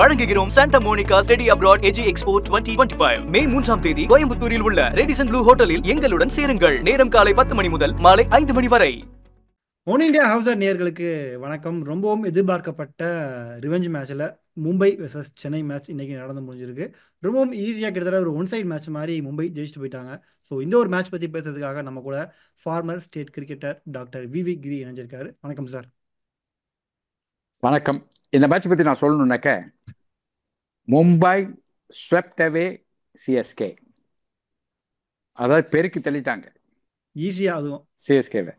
வழங்குகிறோம் Santa Monica study abroad எஜி expo 2025 May 3ஆம் தேதி கோயம்புத்தூரில் உள்ள ரெடிசன் ப்ளூ ஹோட்டலில் எங்களுடன் சேருங்கள். நேரம் காலை 10 மணி முதல் மாலை 5 மணி வரை. ஒன் இந்தியா ஹவுசர் நேயர்களுக்கு வணக்கம். ரொம்பவும் எதிர்பார்க்கப்பட்ட ரிவெஞ்ச் மேட்ச்சில் மும்பை வெர்சஸ் சென்னை மேட்ச் இன்னைக்கு நடந்து முடிஞ்சிருக்கு. ரொம்பவும் ஈஸியாக கிட்டத்தட்ட ஒரு ஒன் சைட் மேட்ச் மாதிரி மும்பை ஜெயிச்சுட்டு போயிட்டாங்க. ஸோ இந்த ஒரு மேட்ச் பற்றி பேசுறதுக்காக நம்ம கூட ஃபார்மர் ஸ்டேட் கிரிக்கெட்டர் டாக்டர் விவி கிரி இணைஞ்சிருக்காரு. வணக்கம் சார். வணக்கம். இந்த மேட்ச் பற்றி நான் சொல்லணுன்னாக்க, மும்பை ஸ்வெப்ட் அவே சிஎஸ்கே, அதாவது பெருக்கி தள்ளிட்டாங்க ஈஸியாக அதுவும் சிஎஸ்கேவை.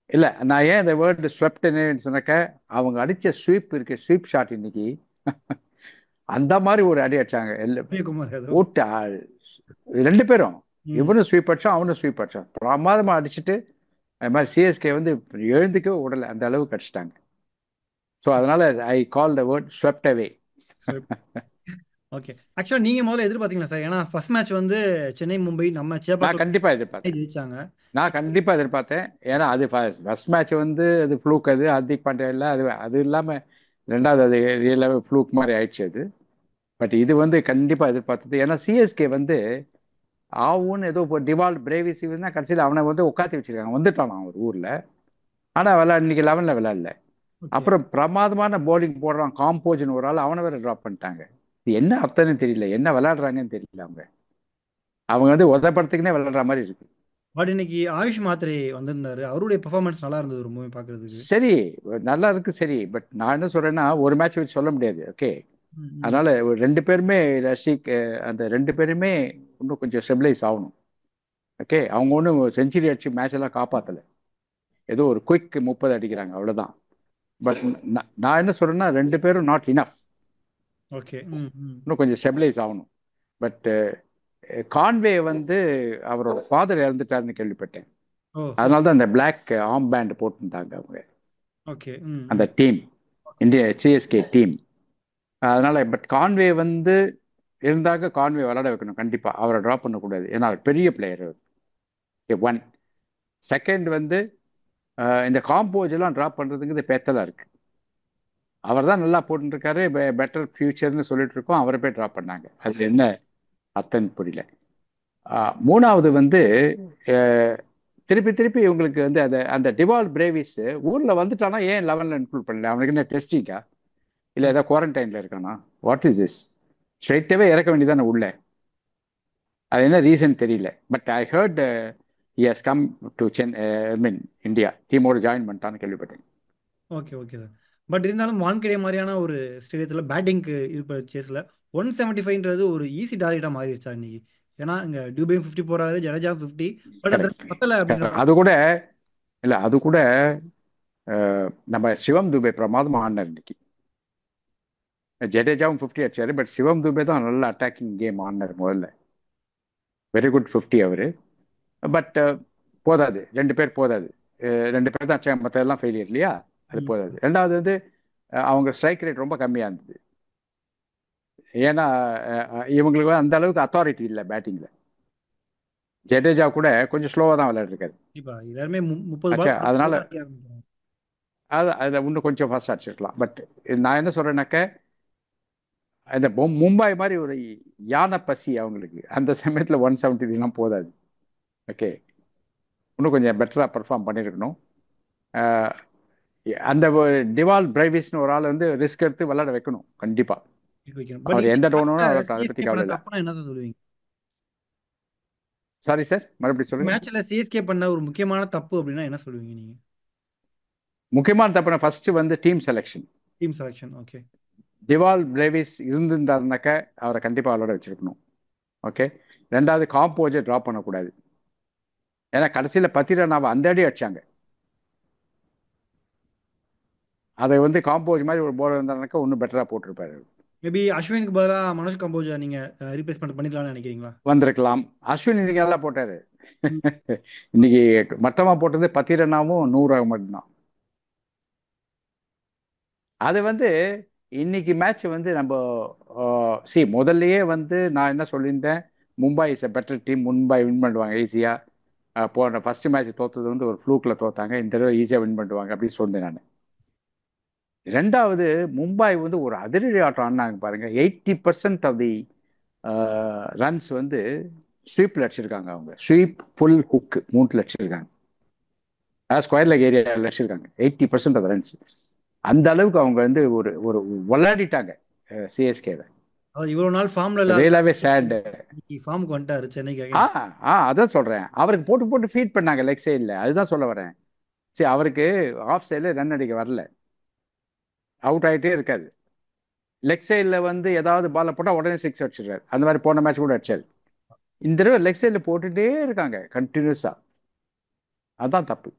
இல்லை, நான் ஏன் இந்த வேர்டு ஸ்வெப்ட்னு சொன்னாக்க, அவங்க அடித்த ஸ்வீப் இருக்கு, ஸ்வீப் ஷாட் இன்னைக்கு அந்த மாதிரி ஒரு அடி அடிச்சாங்க. ஓட்டு ரெண்டு பேரும், இவனும் ஸ்வீப் அடிச்சான், அவனும் ஸ்வீப் அடிச்சான், பிரமாதமாக அடிச்சுட்டு அது மாதிரி சிஎஸ்கே வந்து எழுந்துக்கவே விடலை, அந்த அளவுக்கு அடிச்சிட்டாங்க. ஸோ அதனால I call the word swept away. Okay, ஆக்சுவலாக நீங்கள் முதல்ல எதிர்பார்த்தீங்களா சார்? ஏன்னா ஃபர்ஸ்ட் மேட்ச் வந்து சென்னை மும்பை நம்ம நான் கண்டிப்பாக எதிர்பார்த்தேன், ஜெயிச்சாங்க. நான் கண்டிப்பாக எதிர்பார்த்தேன். ஏன்னா அது ஃபர்ஸ்ட் மேட்ச் வந்து அது ஃப்ளூக், அது ஹர்திக் பாண்டியா இல்லை, அது இல்லாமல் ரெண்டாவது அது ரியலாகவே ஃப்ளூக் மாதிரி ஆயிடுச்சு அது. பட் இது வந்து கண்டிப்பாக எதிர்பார்த்தது. ஏன்னா சிஎஸ்கே வந்து ஆவுன்னு ஏதோ இப்போ டிவால் பிரேவிஸ் தான் கடைசியில் அவனை வந்து உட்காத்தி வச்சிருக்காங்க, வந்துட்டான் அவன் ஒரு ஊரில். ஆனால் இன்னைக்கு 11 விளையாடல. அப்புறம் பிரமாதமான போலிங் போடுறான் காம்போஜ்னு ஒரு ஆள், அவனை வேற ட்ராப் பண்ணிட்டாங்க. இது என்ன அர்த்தம்னு தெரியல, என்ன விளையாடுறாங்கன்னு தெரியல. அவங்க வந்து உதப்படுத்துக்குன்னே விளையாடுற மாதிரி இருக்கு. பட் இன்னைக்கு ஆயுஷ் மாத்திரை வந்திருந்தாரு, அவருடைய பெர்ஃபார்மன்ஸ் நல்லா இருந்தது ரொம்பவே பார்க்கறதுக்கு. சரி, நல்லா இருக்கு, சரி. பட் நான் என்ன சொல்றேன்னா, ஒரு மேட்ச் வச்சு சொல்ல முடியாது. ஓகே, அதனால ரெண்டு பேருமே ரஷிக், அந்த ரெண்டு பேருமே இன்னும் கொஞ்சம் ஸ்டெபிளைஸ் ஆகணும். ஓகே, அவங்க ஒன்றும் செஞ்சுரி அடிச்சு மேட்ச் எல்லாம் காப்பாத்தல, ஏதோ ஒரு குயிக் 30 அடிக்கிறாங்க, அவ்வளவுதான். பட் நான் என்ன சொல்றேன்னா, ரெண்டு பேரும் நாட் இனஃப். ஓகே, இன்னும் கொஞ்சம் ஸ்டெபிளைஸ் ஆகணும். பட் கான்வே வந்து அவரோட ஃபாதர் இறந்துட்டாருன்னு கேள்விப்பட்டேன். அதனால தான் அந்த பிளாக் ஆர்ம் பேண்ட் போட்டிருந்தாங்க அவங்க, அந்த டீம், இந்தியா சிஎஸ்கே டீம். அதனால பட் கான்வே வந்து இருந்தாங்க, கான்வே விளையாட வைக்கணும் கண்டிப்பா, அவரை ட்ராப் பண்ணக்கூடாது. ஏன்னா அவர் பெரிய பிளேயர். ஒன் செகண்ட் வந்து இந்த காம்போஸ் எல்லாம் ட்ராப் பண்றதுக்கு பேத்தலா இருக்கு. அவர் தான் நல்லா போட்டுருக்காரு, பெட்டர் ஃபியூச்சர்னு சொல்லிட்டு இருக்கோம், அவரை போய் ட்ராப் பண்ணாங்க. அது என்ன அர்த்தம் புரியல. மூணாவது வந்து திருப்பி திருப்பி இவங்களுக்கு வந்து அந்த டிவால் பிரேவிஸ் ஊர்ல வந்துட்டானா ஏன் 11ல இன்க்ளூட் பண்ணல? அவனுக்கு என்ன டெஸ்டிங்கா இல்லை ஏதாவது குவாரண்டைன்ல இருக்கானா? What is this? ஸ்ட்ரைட்டாவே இறக்க வேண்டியதானே உள்ள, அது என்ன ரீசன் தெரியல. But I heard he has come to India டீமோட ஜாயின் பண்ணிட்டான்னு கேள்விப்பட்டேன். Okay okay sir. பட் இருந்தாலும் வான்கடே மாதிரியான ஒரு ஸ்டேடியத்தில் பேட்டிங்க்கு இருப்ப சேஸில் 175ன்றது ஒரு ஈஸி டார்கெட்டாக மாறிடுச்சா இன்னைக்கு? ஏன்னா இங்கே டியூபையும் 50 போறாரு, ஜடேஜா 50, பட் அது பத்தல அப்படின்ற. அது கூட இல்லை, அது கூட நம்ம சிவம் துபே பிரமாதம் ஆடினார் இன்னைக்கு. ஜடேஜாவும் 50 அடிச்சாரு, பட் சிவம் துபே தான் நல்ல அட்டாக்கிங் கேம் ஆடினார் முதல்ல. வெரி குட் 50 அவரு. பட் போதாது, ரெண்டு பேர் போதாது, ரெண்டு பேர் தான் அடிச்சாங்க, மற்ற எல்லாம் ஃபெயிலியர் இல்லையா, அது போதாது. ரெண்டாவது வந்து அவங்க ஸ்ட்ரைக் ரேட் ரொம்ப கம்மியாக இருந்தது. ஏன்னா இவங்களுக்கு அந்த அளவுக்கு அத்தாரிட்டி இல்லை பேட்டிங்ல. ஜடேஜா கூட கொஞ்சம் ஸ்லோவாக தான் விளையாடுறாரு. எல்லாருமே 30 அதனால அதை இன்னும் கொஞ்சம் ஃபாஸ்ட் அடிச்சிருக்கலாம். பட் நான் என்ன சொல்றேன்னாக்க, இந்த மும்பை மாதிரி ஒரு யானை பசி அவங்களுக்கு, அந்த சமயத்தில் 170 போதாது. ஓகே, இன்னும் கொஞ்சம் பெட்டராக பெர்ஃபார்ம் பண்ணியிருக்கணும். அந்த டிவால் பிரைவிஸ்னு ஒரு ஆள் வந்து ரிஸ்க் எடுத்து விளையாட வைக்கணும் கண்டிப்பா. அவர் எந்த டவுனும் அதை பற்றி கவலை இல்லை. சாரி சார், மறுபடியும் சொல்லுங்க. மேட்ச்ல சிஎஸ்கே பண்ண ஒரு முக்கியமான தப்பு அப்படின்னா என்ன சொல்லுவீங்க நீங்க? முக்கியமான தப்புனா ஃபர்ஸ்ட் வந்து team selection. Okay. Dewald Brevis இருந்திருந்தாருனாக்க அவரை கண்டிப்பா விளையாட வச்சிருக்கணும். ஓகே. ரெண்டாவது காம்போஜை ட்ராப் பண்ணக்கூடாது. ஏன்னா கடைசியில் 10 ரன் அந்த அடி அடிச்சாங்க. அதை வந்து காம்போஜ் மாதிரி ஒரு போலர் இருந்தாருனாக்கா இன்னும் பெட்டரா போட்டிருப்பாரு. மேபி அஸ்வினுக்கு பதிலாக மனோஜ் கம்போஜா நீங்க ரீப்ளேஸ்மெண்ட் பண்ணிக்கலாம்னு நினைக்கிறீங்களா? வந்திருக்கலாம். அஸ்வின் இன்னைக்கு நல்லா போட்டாரு. இன்னைக்கு மட்டமா போட்டது 10 ரன்னாவும் 100 மட்டும்தான். அது வந்து இன்னைக்கு மேட்ச் வந்து நம்ம முதல்லயே வந்து நான் என்ன சொல்லியிருந்தேன், Mumbai is a better team, Mumbai win பண்ணுவாங்க ஈஸியா. போன ஃபர்ஸ்ட் மேட்ச் தோத்தது வந்து ஒரு ஃப்ளூக்ல தோத்தாங்க, இந்த தடவை ஈஸியா வின் பண்ணுவாங்க அப்படின்னு சொன்னேன் நான். ரெண்டாவது மும்பை வந்து ஒரு அதிரடி ஆட்டம் ஆடினாங்க பாருங்க. 80% ஆஃப் தி ரன்ஸ் வந்து ஸ்வீப்ல அடிச்சிருக்காங்க. அவங்க ஸ்வீப் ஃபுல் ஹுக் 3 அடிச்சிருக்காங்க. ஸ்கொயர் லெக் ஏரியாவில் அடிச்சிருக்காங்க 80% ஆஃப் ரன்ஸ். அந்த அளவுக்கு அவங்க வந்து ஒரு ஒரு விளையாடிட்டாங்க சிஎஸ்கேவை. இவ்வளவு நாள் ஃபார்ம்ல ரியலாவே சேட். ஃபார்முக்கு வந்துட்டாரு சென்னைக்கு. அதான் சொல்றேன், அவருக்கு போட்டு போட்டு ஃபீட் பண்ணாங்க லெக் சைடில். அதுதான் சொல்ல வரேன். சரி, அவருக்கு ஆஃப் சைடில் ரன் அடிக்க வரல, அவுட் ஆகிட்டே இருக்காது. லெக் சைடில் வந்து ஏதாவது பாலை போட்டால் உடனே 6 அடிச்சிடுறாரு. அந்த மாதிரி போன மேட்ச் கூட அடிச்சாரு. இந்த தடவை லெக் சைடில் போட்டுட்டே இருக்காங்க கண்டினியூஸா. அதான் தப்பு.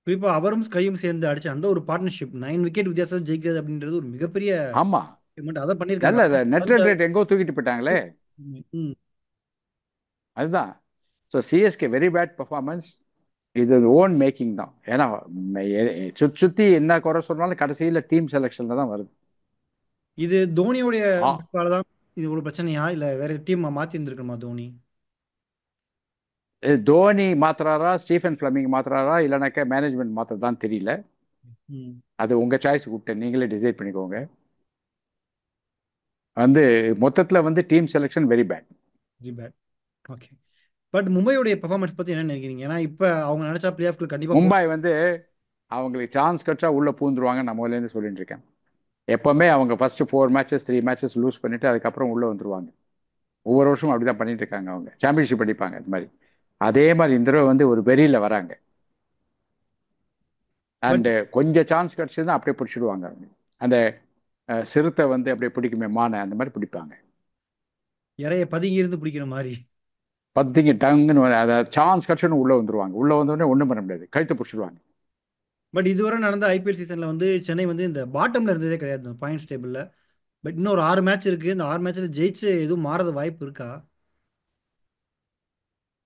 குறிப்பா அவரும் கையும் சேர்ந்து அடிச்ச அந்த ஒரு பார்ட்னர்ஷிப் 9 விக்கெட் வித்தியாசம் ஜெயிக்கிறது அப்படின்றது ஒரு மிகப்பெரிய ஆமா, அதை பண்ணிருக்காங்க. நல்ல நெட் ரன் ரேட் எங்கோ தூக்கிட்டு போயிட்டாங்களே. அதுதான். So CSK very bad performance. இது ஓன் மேக்கிங் தான். ஏன்னா சுத்தி என்ன குறை சொன்னாலும் கடைசியில் டீம் செலெக்ஷன்ல தான் வருது. இது தோனியோடைய தான் இது ஒரு பிரச்சனையா இல்ல வேற டீம் மாத்தி இருந்திருக்குமா? தோனி மாத்துறாரா, ஸ்டீஃபன் ஃபிளமிங் மாத்துறாரா, இல்லைனாக்கா மேனேஜ்மெண்ட் மாத்துறதான்னு தெரியல. அது உங்க சாய்ஸ் கூப்பிட்டு நீங்களே டிசைட் பண்ணிக்கோங்க. வந்து மொத்தத்தில் வந்து team selection very bad. Okay. But மும்பையோடைய பெர்ஃபார்மன்ஸ் பத்தி என்ன நினைக்கிறீங்க? ஏன்னா இப்ப அவங்க நினைச்சா பிளே ஆஃப்ல கண்டிப்பா மும்பை வந்து அவங்களுக்கு சான்ஸ் கிடைச்சா உள்ள பூந்துருவாங்க. நான் முதல்ல இருந்து சொல்லிட்டு இருக்கேன். எப்பவுமே அவங்க ஃபர்ஸ்ட் 4 மேட்சஸ் 3 மேட்சஸ் லூஸ் பண்ணிட்டு அதுக்கப்புறம் உள்ள வந்துருவாங்க. ஒவ்வொரு வருஷமும் அப்படிதான் பண்ணிட்டு இருக்காங்க. அவங்க சாம்பியன்ஷிப் அடிப்பாங்க. அது மாதிரி அதே மாதிரி இந்த தடவை வந்து ஒரு வெறியில வராங்க. அண்ட் கொஞ்சம் சான்ஸ் கிடைச்சதுன்னா அப்படியே பிடிச்சிடுவாங்க. அவங்க அந்த சிறுத்தை வந்து அப்படியே பிடிக்குமே மானை, அந்த மாதிரி பிடிப்பாங்க. இறைய பதுங்கி இருந்து பிடிக்கிற மாதிரி பதுங்கி டங்குன்னு அதாவது சான்ஸ் கிடைச்சோன்னு உள்ள வந்துருவாங்க. உள்ள வந்தோடனே ஒன்றும் பண்ண முடியாது, கழுத்தை பிடிச்சிடுவாங்க. பட் இதுவரை நடந்த ஐபிஎல் சீசன்ல வந்து சென்னை வந்து இந்த பாட்டம்ல இருந்ததே கிடையாது பாயிண்ட்ஸ் டேபிள்ல. பட் இன்னும் ஒரு 6 மேட்ச் இருக்கு. இந்த 6 மேட்ச்ல ஜெயிச்சு எதுவும் மாறது வாய்ப்பு இருக்கா?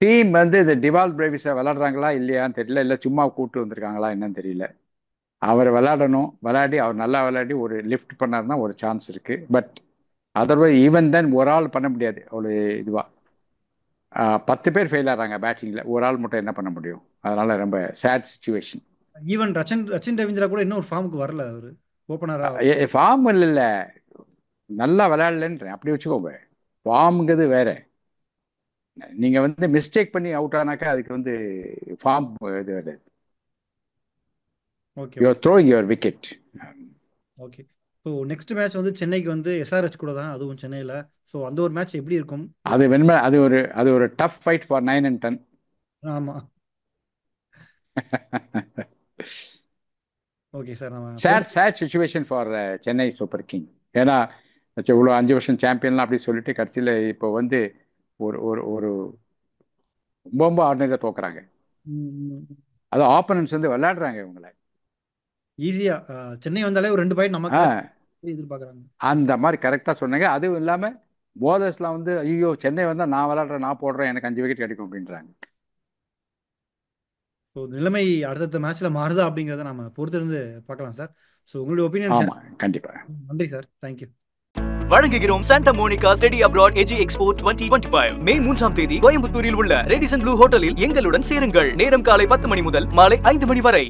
டீம் வந்து இந்த டிவால் பிரேவிஸை விளையாடுறாங்களா இல்லையான்னு தெரியல, இல்லை சும்மா கூப்பிட்டு வந்திருக்காங்களா என்னன்னு தெரியல. அவர் விளையாடணும், விளையாடி அவர் நல்லா விளையாடி ஒரு லிஃப்ட் பண்ணாருன்னா ஒரு சான்ஸ் இருக்கு. பட் அதர்வைஸ் ஈவன் தென் ஒரு ஆள் பண்ண முடியாது. அவ்வளோ இதுவா 10 பேர் ஃபெயில் ஆகிறாங்க பேட்டிங்ல, ஒரு ஆள் மட்டும் என்ன பண்ண முடியும்? அதனால ரொம்ப sad situation. Even Rachin Ravindra கூட இன்னும் ஒரு ஃபார்முக்கு வரல. அவரு ஓப்பனரா ஃபார்ம் இல்லை, நல்லா விளையாடலன்றேன். அப்படி வச்சுக்கோங்க. ஃபார்முங்கிறது வேற. நீங்க வந்து மிஸ்டேக் பண்ணி அவுட் ஆனாக்கா அதுக்கு வந்து ஃபார்ம் இது வேற. Okay, you are throwing your wicket. Okay. So next match வந்து சென்னைக்கு வந்து எஸ்ஆர்ஹெச் கூட தான், அதுவும் சென்னையில். ஸோ அந்த ஒரு மேட்ச் எப்படி இருக்கும்? அது ஒரு டஃப் ஃபைட் ஃபார் 9 and 10. ஆமா. Okay sir. Sad situation for Chennai super king. ஏன்னா இவ்வளோ 5 வருஷம் சாம்பியன்லாம் அப்படி சொல்லிட்டு கடைசியில் இப்போ வந்து ஒரு ஒரு ஒரு ரொம்ப ஆர்டினரியாக தோக்குறாங்க. அது ஆப்போனன்ட்ஸ் வந்து விளையாடுறாங்க இவங்களை ஈஸியா. சென்னை வந்தாலே ஒரு 2 பாயிண்ட் நமக்கு எதிர்பார்க்குறாங்க. அந்த மாதிரி கரெக்டாக சொன்னாங்க. அதுவும் இல்லாமல் போலர்ஸ்லாம் வந்து ஐயோ சென்னை வந்தால் நான் விளையாடுறேன், நான் போடுறேன், எனக்கு 5 விக்கெட் கிடைக்கும் அப்படின்றாங்க. ஸோ நிலைமை அடுத்தடுத்த மேட்ச்ல மாறுதா அப்படிங்கிறத நம்ம பொறுத்திருந்து பார்க்கலாம் சார். ஸோ உங்களுடைய ஒப்பீனியன். ஆமா, கண்டிப்பா. நன்றி சார். தேங்க்யூ. வழங்குகிறோம் Santa Monica study abroad AG expo 2025. May 3ஆம் தேதி கோயம்புத்தூரில் உள்ள ரெடிசன் ப்ளூ ஹோட்டலில் எங்களுடன் சேருங்கள். நேரம் காலை 10 மணி முதல் மாலை 5 மணி வரை.